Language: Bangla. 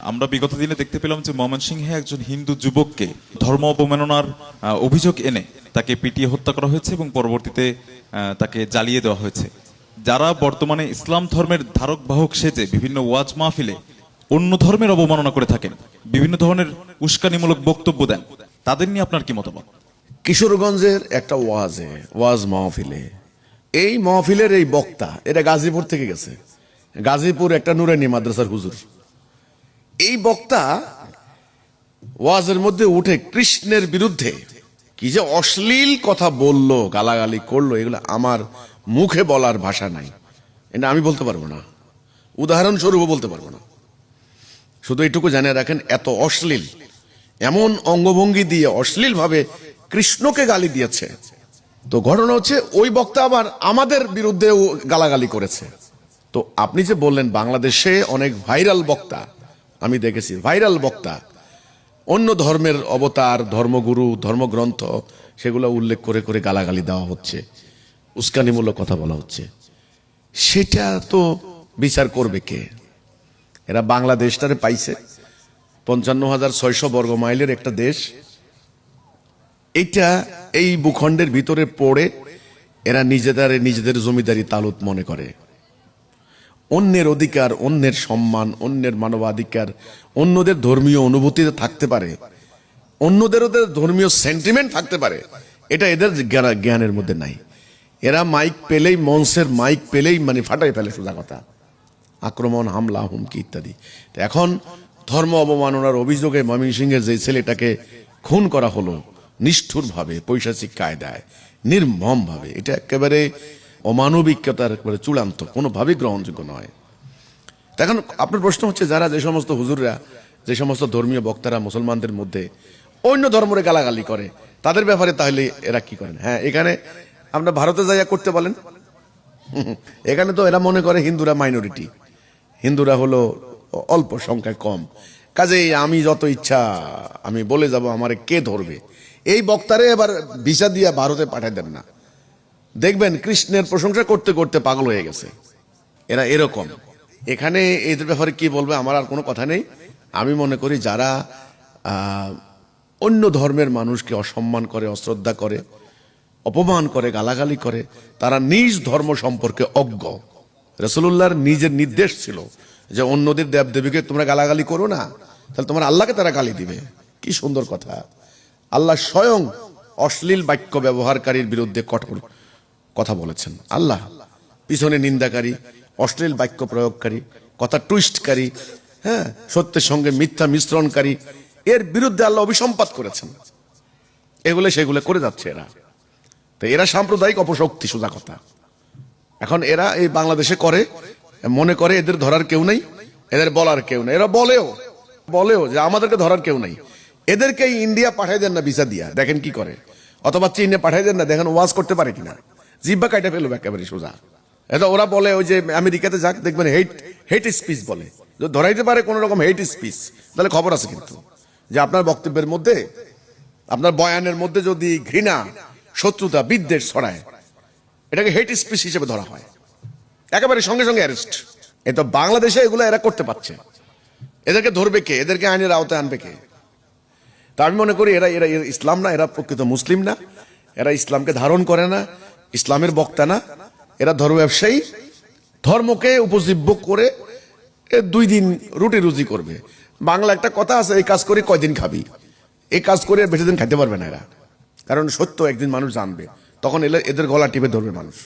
আমরা বিগত দিনে দেখতে পেলাম যে ময়মনসিংহে একজন হিন্দু যুবককে ধর্ম অবমাননার অভিযোগ এনে তাকে পিটিয়ে হত্যা করা হয়েছে এবং পরবর্তীতে তাকে জ্বালিয়ে দেওয়া হয়েছে। যারা বর্তমানে ইসলাম ধর্মের ধারক বাহক সেজে বিভিন্ন ওয়াজ মাহফিলে অন্য ধর্মের অবমাননা করে থাকেন, বিভিন্ন ধরনের উস্কানিমূলক বক্তব্য দেন, তাদের নিয়ে আপনার কি মতামত? কিশোরগঞ্জের একটা ওয়াজ মাহফিলে এই মাহফিলের এই বক্তা, এটা গাজীপুর থেকে গেছে, গাজীপুর একটা নুরানি মাদ্রাসার হুজুর। এই বক্তা ওয়াজের মধ্যে উঠে কৃষ্ণের বিরুদ্ধে কি যে অশ্লীল কথা বললো, গালাগালি করলো, এগুলো আমার মুখে বলার ভাষা নাই, এটা আমি বলতে পারবো না, উদাহরণস্বরূপ বলতে পারবো না। শুধু এইটুকু জানিয়ে রাখেন, এত অশ্লীল, এমন অঙ্গভঙ্গি দিয়ে অশ্লীল ভাবে কৃষ্ণকে গালি দিয়েছে। তো ঘটনা হচ্ছে ওই বক্তা আবার আমাদের বিরুদ্ধে গালাগালি করেছে। তো আপনি যে বললেন বাংলাদেশে অনেক ভাইরাল বক্তা, আমি দেখেছি ভাইরাল বক্তা অন্য ধর্মের অবতার, ধর্মগুরু, ধর্মগ্রন্থ সেগুলো উল্লেখ করে করে গালাগালি দেওয়া হচ্ছে, উস্কানিমূলক কথা বলা হচ্ছে। সেটা তো বিচার করবে কে? এরা বাংলাদেশটারে পাইছে 55,600 বর্গ মাইলের একটা দেশ। এইটা এই ভূখণ্ডের ভিতরে পড়ে এরা নিজেদের জমিদারি তালুত মনে করে। অন্যের অধিকার, অন্যের সম্মান, অন্যের মানবাধিকার, অন্যদের ধর্মীয় অনুভূতিতে থাকতে পারে, অন্যদের ধর্মীয় সেন্টিমেন্ট থাকতে পারে, এটা এদের জ্ঞানের মধ্যে নাই। এরা মাইক পেলেই, মঞ্চের মাইক পেলেই মানে ফাটাই ফেলে, সোজা কথা, আক্রমণ, হামলা, হুমকি ইত্যাদি। এখন ধর্ম অবমাননার অভিযোগে ময়মনসিংহের যে ছেলেটাকে খুন করা হলো নিষ্ঠুরভাবে, পৈশাচিক কায়দায়, নির্মমভাবে, এটা একেবারে অমানবিকতার একেবারে চূড়ান্ত, কোনোভাবেই গ্রহণযোগ্য নয়। এখন আপনার প্রশ্ন হচ্ছে, যারা যে সমস্ত হুজুররা, যে সমস্ত ধর্মীয় বক্তারা মুসলমানদের মধ্যে অন্য ধর্মের গালাগালি করে, তাদের ব্যাপারে তাহলে এরা কি করেন? হ্যাঁ, এখানে আমরা ভারতে যাইয়া করতে বলেন, এখানে তো এরা মনে করে হিন্দুরা মাইনরিটি, হিন্দুরা হলো অল্প সংখ্যায় কম, কাজেই আমি যত ইচ্ছা আমি বলে যাব, আমারে কে ধরবে? এই বক্তারে এবার ভিসা দিয়ে ভারতে পাঠাই দেন না, দেখবেন কৃষ্ণের প্রশংসা করতে করতে পাগল হয়ে গেছে। এরা এরকম। এখানে এদের ব্যাপারে কি বলবে আমার আর কোনো কথা নেই। আমি মনে করি যারা অন্য ধর্মের মানুষকে অসম্মান করে, অশ্রদ্ধা করে, অপমান করে, গালাগালি করে, তারা নিজ ধর্ম সম্পর্কে অজ্ঞ। রাসূলুল্লাহর নিজের নির্দেশ ছিল যে অন্যদের দেবদেবীকে তোমরা গালাগালি করো না, তাহলে তোমার আল্লাহকে তারা গালি দিবে। কি সুন্দর কথা! আল্লাহ স্বয়ং অশ্লীল বাক্য ব্যবহারকারীর বিরুদ্ধে কঠোর কথা বলেছেন। আল্লাহ পিছনে নিন্দাকারী, অশ্লীল বাক্য প্রয়োগকারী, কথা টুইস্টকারী, হ্যাঁ, সত্যের সঙ্গে মিথ্যা মিশ্রণকারী, এর বিরুদ্ধে আল্লাহ অভিসম্পাত করেছেন। সেগুলো করে যাচ্ছে এরা। তো এরা সাম্প্রদায়িক অপশক্তি, সোজা কথা। এখন এরা এই বাংলাদেশে করে, মনে করে এদের ধরার কেউ নেই, এদের বলার কেউ নেই। এরা বলেও যে আমাদেরকে ধরার কেউ নেই। এদেরকে ইন্ডিয়া পাঠাই দেন না ভিসা দিয়া, দেখেন কি করে, অথবা চীনে পাঠাই দেন না, দেখেন ওয়াজ করতে পারে কিনা, জিব্বা কাইটা ফেলবে একেবারে সোজা। এটা ওরা বলে ওই যে আমেরিকাতে যাক, দেখবেন হেট স্পিচ বলে, যদি ধরাইতে পারে কোন রকম হেট স্পিচ, তাহলে খবর আছে। কিন্তু যে আপনার বক্তব্যের মধ্যে, আপনার বয়ানের মধ্যে যদি ঘৃণা, শত্রুতা, বিদ্বেষ ছড়ায়, এটাকে হেট স্পিচ হিসেবে ধরা হয়, একেবারে সঙ্গে সঙ্গে অ্যারেস্ট। এ তো বাংলাদেশে এগুলো এরা করতে পারছে, এদেরকে ধরবে কে? এদেরকে আইনের আওতায় আনবে কে? তা আমি মনে করি এরা এরা ইসলাম না, এরা প্রকৃত মুসলিম না, এরা ইসলামকে ধারণ করে না, ইসলামের বক্তা না, এরা ধর্ম ব্যবসায়ী, ধর্মকে উপজীব্য করে 2 দিন রুটি রুজি করবে। বাংলা একটা কথা আছে, এই কাজ করে কয়দিন খাবি, এই কাজ করে বেশি দিন খাইতে পারবে না এরা। কারণ সত্য একদিন মানুষ জানবে, তখন এদের গলা টিপে ধরবে মানুষ।